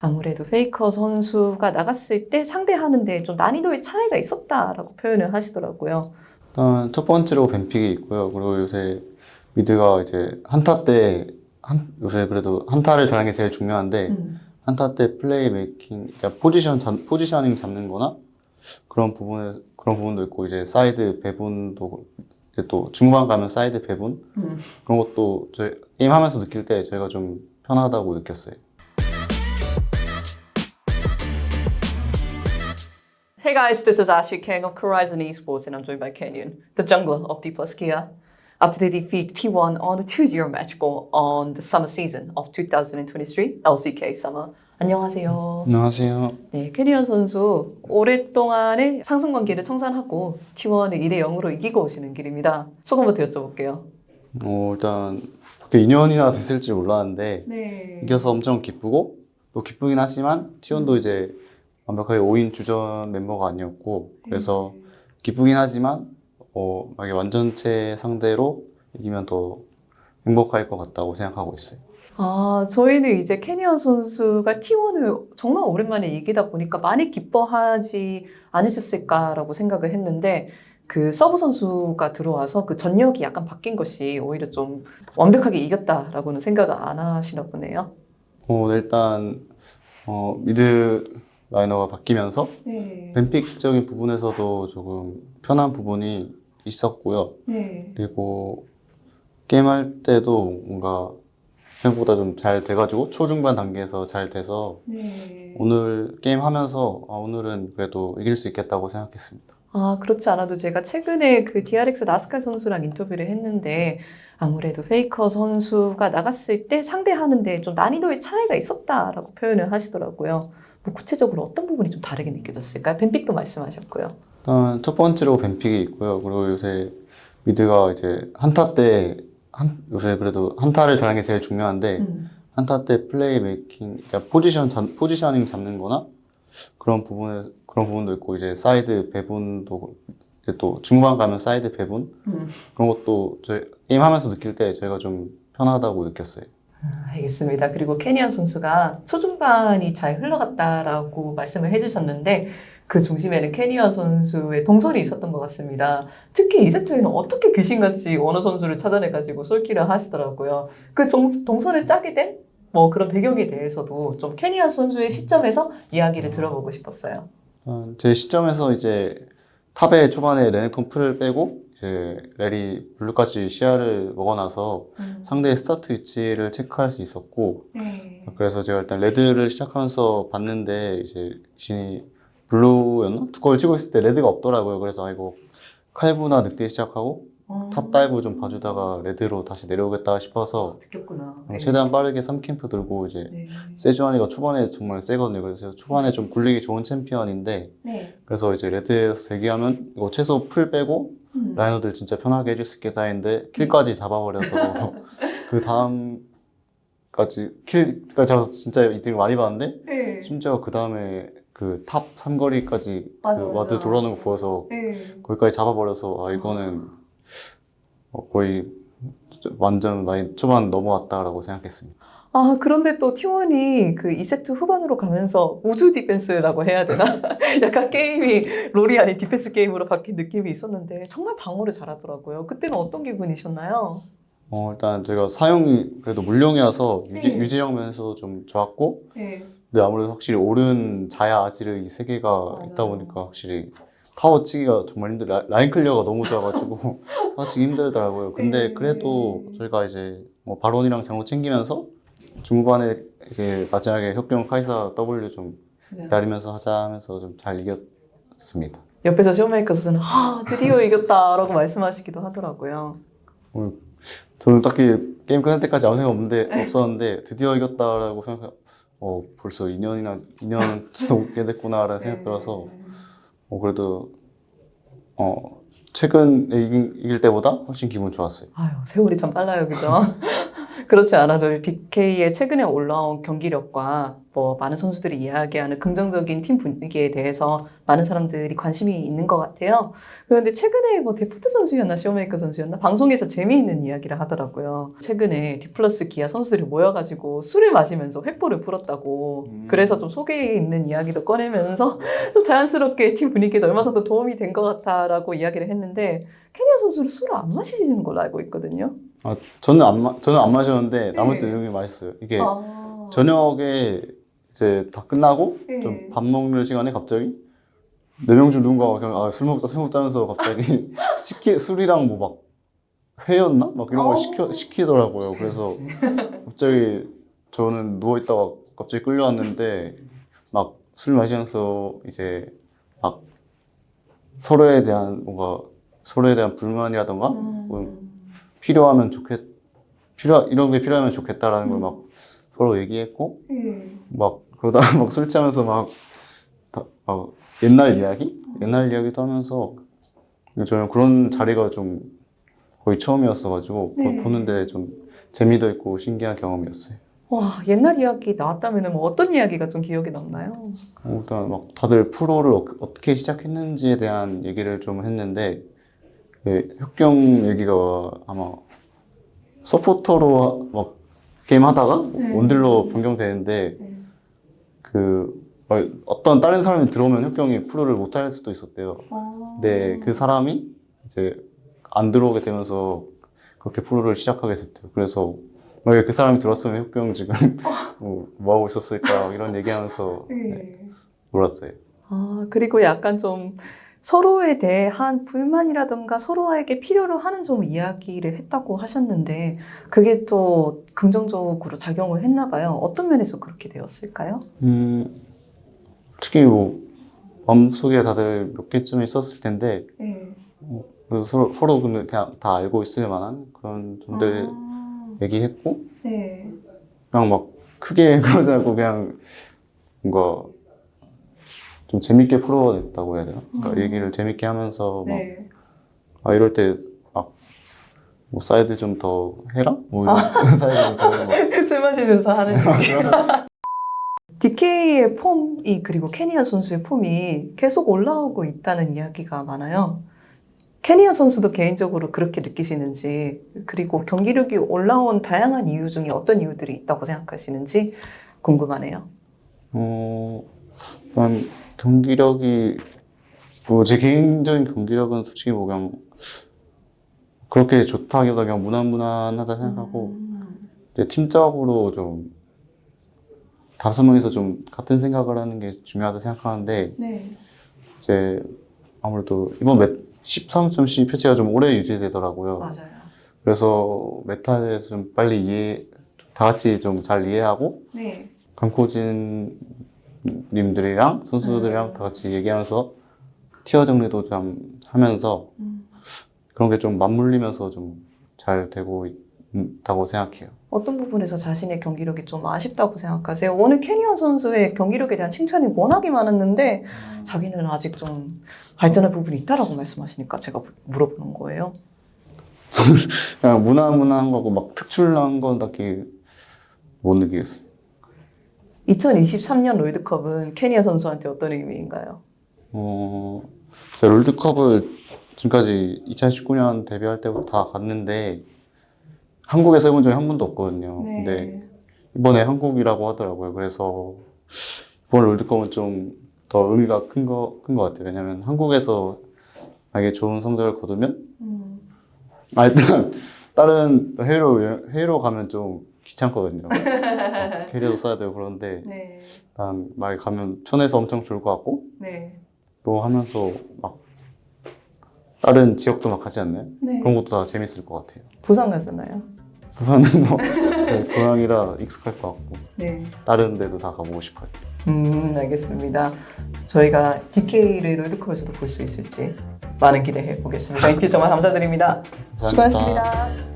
아무래도 페이커 선수가 나갔을 때 상대하는데 좀 난이도의 차이가 있었다라고 표현을 하시더라고요. 일단 첫 번째로 뱀픽이 있고요. 그리고 요새 미드가 이제 한타 때 요새 그래도 한타를 잘하는 게 제일 중요한데 한타 때 플레이 메이킹, 그러니까 포지셔닝 잡는 거나 그런 부분도 있고 이제 사이드 배분도 이제 또 중반 가면 사이드 배분 그런 것도 저희 게임 하면서 느낄 때 저희가 좀 편하다고 느꼈어요. Hey guys, this is Ashley King of Horizon Esports and I'm joined by Kenyon, the jungler of D Plus Kia. After they defeat T1 on the 2-0 match goal on the summer season of 2023 LCK Summer. 안녕하세요. 안녕하세요. 네, 캐니언 선수 오랫동안의 상승 관계를 청산하고 T1을 2대 0으로 이기고 오시는 길입니다. 소감부터 여쭤볼게요. 일단 그렇게 2년이나 됐을지 몰랐는데 네. 이겨서 엄청 기쁘고 또 기쁘긴 하지만 T1도 이제 완벽하게 5인 주전 멤버가 아니었고 그래서 기쁘긴 하지만 만약에 완전체 상대로 이기면 더 행복할 것 같다고 생각하고 있어요. 저희는 이제 캐니언 선수가 T1을 정말 오랜만에 이기다 보니까 많이 기뻐하지 않으셨을까라고 생각을 했는데 그 서브 선수가 들어와서 그 전력이 약간 바뀐 것이 오히려 좀 완벽하게 이겼다라고는 생각을 안 하시나 보네요. 일단 미드 라이너가 바뀌면서 네. 뱀픽적인 부분에서도 조금 편한 부분이 있었고요. 네. 그리고 게임할 때도 뭔가 생각보다 좀 잘 돼가지고 초중반 단계에서 잘 돼서 네. 오늘 게임 하면서 오늘은 그래도 이길 수 있겠다고 생각했습니다. 그렇지 않아도 제가 최근에 그 DRX 나스칼 선수랑 인터뷰를 했는데 아무래도 페이커 선수가 나갔을 때 상대하는데 좀 난이도의 차이가 있었다라고 표현을 하시더라고요. 뭐 구체적으로 어떤 부분이 좀 다르게 느껴졌을까요? 뱀픽도 말씀하셨고요. 일단 첫 번째로 뱀픽이 있고요. 그리고 요새 미드가 이제 한타 때 요새 그래도 한타를 잘하는 게 제일 중요한데 한타 때 플레이 메이킹, 그러니까 포지셔닝 잡는 거나 그런 부분도 있고 이제 사이드 배분도 이제 또 중반 가면 사이드 배분 그런 것도 저희 게임 하면서 느낄 때 저희가 좀 편하다고 느꼈어요. 알겠습니다. 그리고 캐니언 선수가 초중반이 잘 흘러갔다라고 말씀을 해주셨는데 그 중심에는 캐니언 선수의 동선이 있었던 것 같습니다. 특히 2세트에는 어떻게 귀신같이 원호 선수를 찾아내가지고 솔킬을 하시더라고요. 그 동선을 짜게 된 뭐 그런 배경에 대해서도 좀 캐니언 선수의 시점에서 이야기를 들어보고 싶었어요. 제 시점에서 이제 탑에 초반에 레네콘 풀을 빼고 이제 레리 블루까지 시야를 먹어놔서 상대의 스타트 위치를 체크할 수 있었고 네. 그래서 제가 일단 레드를 시작하면서 봤는데 이제 신이 블루였나? 두꺼를 치고 있을 때 레드가 없더라고요. 그래서 아이고 칼부나 늑대 시작하고 탑 다이브 좀 봐주다가 레드로 다시 내려오겠다 싶어서 느꼈구나. 최대한 빠르게 3캠프 들고 이제 네. 세주안이가 초반에 정말 세거든요. 그래서 초반에 좀 굴리기 좋은 챔피언인데 네. 그래서 이제 레드에서 대기하면 이거 최소 풀 빼고 라이너들 진짜 편하게 해줄 수 있겠다 했는데 킬까지 잡아버려서 그 다음까지 킬까지 잡아서 진짜 이득을 많이 봤는데 네. 심지어 그 다음에 그 탑 삼거리까지 그 맞아, 와드 맞아. 돌아오는 거 보여서 네. 거기까지 잡아버려서 이거는 거의 완전 많이 초반 넘어왔다라고 생각했습니다. 그런데 또 T1이 그 2세트 후반으로 가면서 우주 디펜스라고 해야 되나? 약간 게임이 롤이 아닌 디펜스 게임으로 바뀐 느낌이 있었는데 정말 방어를 잘하더라고요. 그때는 어떤 기분이셨나요? 일단 제가 사용이 그래도 물용이어서 네. 유지력 면에서도 좀 좋았고 네. 근데 아무래도 확실히 오른 자야 아지르 이 세 개가 맞아요. 있다 보니까 확실히 타워 치기가 정말 라인 클리어가 너무 좋아가지고 타워 치기 힘들더라고요. 근데 그래도 저희가 이제 뭐 바론이랑 장로 챙기면서 중반에 이제 마지막에 혁경 카이사 W 좀 기다리면서 하자 하면서 좀 잘 이겼습니다. 옆에서 쇼메이커 선수는 드디어 이겼다라고 말씀하시기도 하더라고요. 저는 딱히 게임 끝날 때까지 아무 생각 없었는데 드디어 이겼다라고 벌써 2년 넘게 됐구나라는 생각 들어서 그래도 최근 이길 때보다 훨씬 기분 좋았어요. 세월이 참 빨라요, 그죠? 그렇지 않아도 DK의 최근에 올라온 경기력과 뭐 많은 선수들이 이야기하는 긍정적인 팀 분위기에 대해서 많은 사람들이 관심이 있는 것 같아요. 그런데 최근에 뭐 데프트 선수였나 쇼메이커 선수였나 방송에서 재미있는 이야기를 하더라고요. 최근에 디플러스 기아 선수들이 모여가지고 술을 마시면서 횃불을 불었다고 그래서 좀 속에 있는 이야기도 꺼내면서 좀 자연스럽게 팀 분위기에 얼마 정도 도움이 된 것 같다라고 이야기를 했는데 케니아 선수는 술을 안 마시는 걸로 알고 있거든요. 아, 저는 안 마셨는데 나머지 내용이 맛있어요. 이게 저녁에 이제 다 끝나고 좀 밥 먹는 시간에 갑자기 4명 중 누군가가 그냥 술 먹자면서 갑자기 술이랑 뭐 막 회였나? 막 이런 걸 시키더라고요. 그래서 갑자기 저는 누워있다가 갑자기 끌려왔는데 막 술 마시면서 이제 막 서로에 대한 불만이라던가 이런 게 필요하면 좋겠다라는 걸 막 서로 얘기했고 막 그러다가 막 술 취하면서 막 옛날 이야기도 하면서 저는 그런 자리가 좀 거의 처음이었어가지고 보는데 좀 재미도 있고 신기한 경험이었어요. 와, 옛날 이야기 나왔다면 뭐 어떤 이야기가 좀 기억에 남나요? 일단 막 다들 프로를 어떻게 시작했는지에 대한 얘기를 좀 했는데 혁경 얘기가 아마 서포터로 막 게임 하다가 원딜로 변경되는데 어떤 다른 사람이 들어오면 혁경이 프로를 못할 수도 있었대요. 근데 그 사람이 이제 안 들어오게 되면서 그렇게 프로를 시작하게 됐대요. 그래서 만약에 그 사람이 들어왔으면 혁경 지금 뭐 하고 있었을까 이런 얘기하면서 놀았어요. 그리고 약간 좀 서로에 대한 불만이라든가 서로에게 필요로 하는 좀 이야기를 했다고 하셨는데 그게 또 긍정적으로 작용을 했나 봐요. 어떤 면에서 그렇게 되었을까요? 특히 뭐 마음속에 다들 몇 개쯤 있었을 텐데 그래서 서로 그냥 다 알고 있을 만한 그런 점들 얘기했고 그냥 막 크게 그러지 않고 그냥 뭔가 좀 재밌게 풀어냈다고 해야 되나? 그러니까 얘기를 재밌게 하면서 막 이럴 때 막 뭐 사이드 좀 더 해라? 뭐 이런 사이드 좀 더 해라. 술 마시면서 하는 얘기. DK의 폼이 그리고 케니아 선수의 폼이 계속 올라오고 있다는 이야기가 많아요. 케니아 선수도 개인적으로 그렇게 느끼시는지 그리고 경기력이 올라온 다양한 이유 중에 어떤 이유들이 있다고 생각하시는지 궁금하네요. 일단 경기력이 제 개인적인 경기력은 솔직히 뭐 그냥 그렇게 좋다기보다 그냥 무난무난하다 생각하고 이제 팀적으로 좀 5명이서 좀 같은 생각을 하는 게 중요하다 생각하는데 이제 아무래도 이번 13.12 패치가 좀 오래 유지되더라고요. 맞아요. 그래서 메타에 대해서 좀 빨리 다 같이 좀 잘 이해하고 강코진 님들이랑 선수들이랑 다 같이 얘기하면서 티어 정리도 좀 하면서 그런 게 좀 맞물리면서 좀 잘 되고 있다고 생각해요. 어떤 부분에서 자신의 경기력이 좀 아쉽다고 생각하세요? 오늘 케니아 선수의 경기력에 대한 칭찬이 워낙에 많았는데 자기는 아직 좀 발전할 부분이 있다라고 말씀하시니까 제가 물어보는 거예요. 그냥 무난무난한 거고 막 특출난 건 딱히 못 느끼겠어요. 2023년 롤드컵은 케니아 선수한테 어떤 의미인가요? 제가 롤드컵을 지금까지 2019년 데뷔할 때부터 다 갔는데 한국에서 해본 적이 한 번도 없거든요. 근데 이번에 한국이라고 하더라고요. 그래서 이번 롤드컵은 좀 더 의미가 큰 것 같아요. 왜냐면 한국에서 만약에 좋은 성적을 거두면 일단 다른 해외로 가면 좀 귀찮거든요. 캐리어도 써야 되고 그런데 일단 막 가면 편해서 엄청 좋을 것 같고 또 하면서 막 다른 지역도 막 가지 않나요? 그런 것도 다 재밌을 것 같아요. 부산 가잖아요. 부산은 뭐 고향이라 익숙할 것 같고 다른 데도 다 가보고 싶어요. 알겠습니다. 저희가 DK를 롤드컵에서도 볼 수 있을지 많은 기대해 보겠습니다. 인기 정말 감사드립니다. 감사합니다. 수고하셨습니다.